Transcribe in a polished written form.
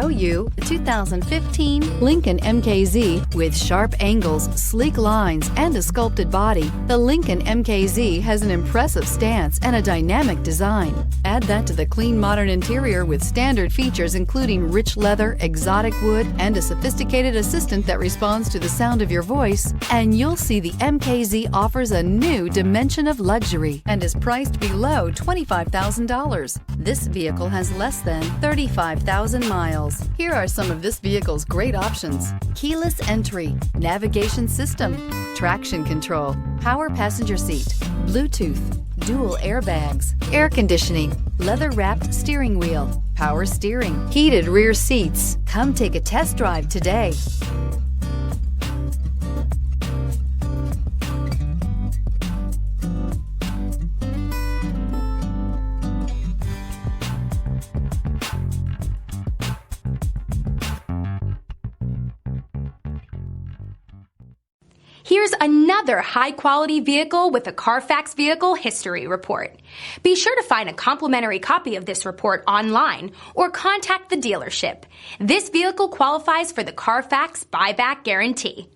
Show you the 2015 Lincoln MKZ. With sharp angles, sleek lines, and a sculpted body, the Lincoln MKZ has an impressive stance and a dynamic design. Add that to the clean modern interior with standard features including rich leather, exotic wood, and a sophisticated assistant that responds to the sound of your voice, and you'll see the MKZ offers a new dimension of luxury and is priced below $25,000. This vehicle has less than 35,000 miles. Here are some of this vehicle's great options: keyless entry, navigation system, traction control, power passenger seat, Bluetooth, dual airbags, air conditioning, leather-wrapped steering wheel, power steering, heated rear seats. Come take a test drive today. Here's another high-quality vehicle with a CARFAX Vehicle History Report. Be sure to find a complimentary copy of this report online or contact the dealership. This vehicle qualifies for the CARFAX Buyback Guarantee.